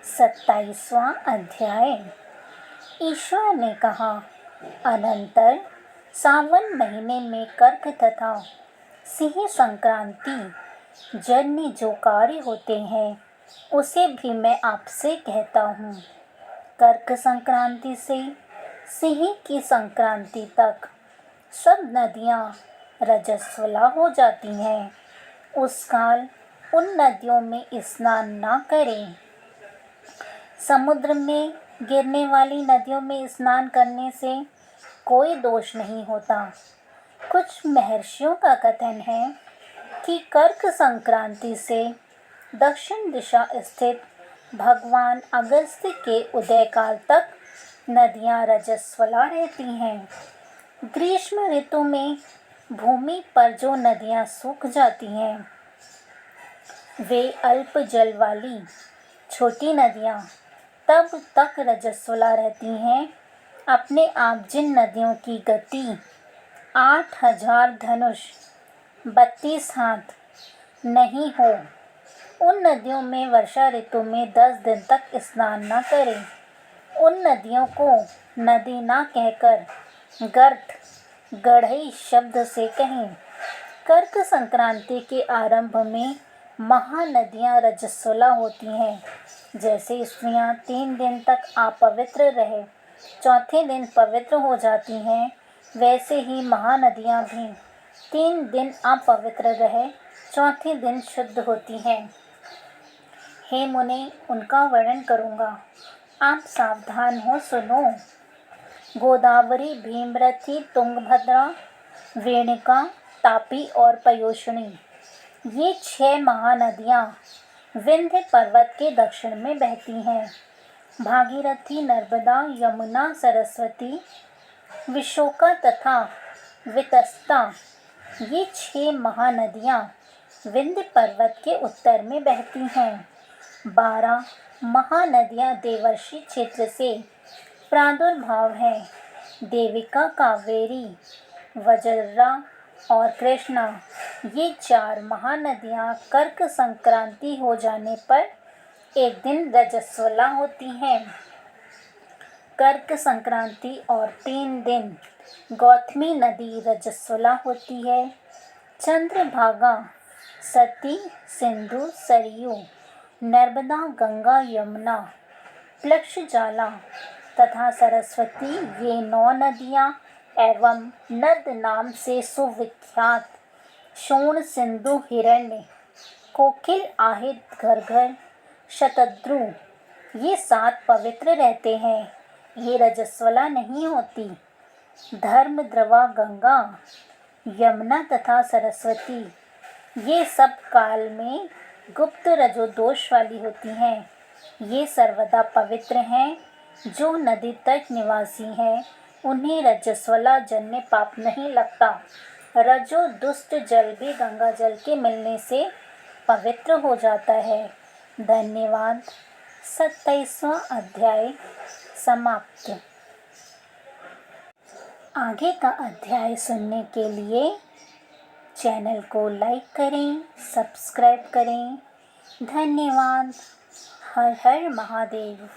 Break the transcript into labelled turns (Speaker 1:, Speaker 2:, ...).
Speaker 1: 27वां अध्याय। ईश्वर ने कहा, अनंतर सावन महीने में कर्क तथा सिंह संक्रांति जन्य जो कार्य होते हैं उसे भी मैं आपसे कहता हूँ। कर्क संक्रांति से सिंह की संक्रांति तक सब नदियाँ रजस्वला हो जाती हैं। उस काल उन नदियों में स्नान ना करें। समुद्र में गिरने वाली नदियों में स्नान करने से कोई दोष नहीं होता। कुछ महर्षियों का कथन है कि कर्क संक्रांति से दक्षिण दिशा स्थित भगवान अगस्त्य के उदय काल तक नदियाँ रजस्वला रहती हैं। ग्रीष्म ऋतु में भूमि पर जो नदियाँ सूख जाती हैं वे अल्प जल वाली छोटी नदियाँ तब तक रजस्वला रहती हैं। अपने आप जिन नदियों की गति 8000 धनुष 32 हाथ नहीं हो, उन नदियों में वर्षा ऋतु में 10 दिन तक स्नान न करें। उन नदियों को नदी ना कहकर गर्त गढ़ई शब्द से कहें। कर्क संक्रांति के आरंभ में महानदियाँ रजस्वला होती हैं। जैसे स्त्रियाँ 3 दिन तक अपवित्र रहे चौथे दिन पवित्र हो जाती हैं, वैसे ही महानदियाँ भी 3 दिन अपवित्र रहे चौथे दिन शुद्ध होती हैं। हे मुने, उनका वर्णन करूँगा, आप सावधान हो सुनो। गोदावरी, भीमरथी, तुंगभद्रा, वेणिका, तापी और पयोष्णी, ये 6 महानदियाँ विंध्य पर्वत के दक्षिण में बहती हैं। भागीरथी, नर्मदा, यमुना, सरस्वती, विशोका तथा वितस्ता, ये 6 महानदियाँ विंध्य पर्वत के उत्तर में बहती हैं। 12 महानदियाँ देवर्षि क्षेत्र से प्रादुर्भाव हैं। देविका, कावेरी, वज्रा और कृष्णा, ये 4 महानदियाँ कर्क संक्रांति हो जाने पर एक दिन रजस्वला होती हैं। कर्क संक्रांति और 3 दिन गौतमी नदी रजस्वला होती है। चंद्रभागा, सती, सिंधु, सरयू, नर्मदा, गंगा, यमुना, प्लक्षजाला तथा सरस्वती, ये 9 नदियाँ एवं नद नाम से सुविख्यात शोण, सिंधु, हिरण्य, कोकिल, आहित, घर्घर, शतद्रु, ये 7 पवित्र रहते हैं। ये रजस्वला नहीं होती। धर्म, द्रवा, गंगा, यमुना तथा सरस्वती, ये सब काल में गुप्त रजोदोष वाली होती हैं। ये सर्वदा पवित्र हैं। जो नदी तट निवासी हैं उन्हें रजस्वला जन्य पाप नहीं लगता। रजो दुष्ट जल भी गंगा जल के मिलने से पवित्र हो जाता है। धन्यवाद। 27वां अध्याय समाप्त। आगे का अध्याय सुनने के लिए चैनल को लाइक करें, सब्सक्राइब करें। धन्यवाद। हर हर महादेव।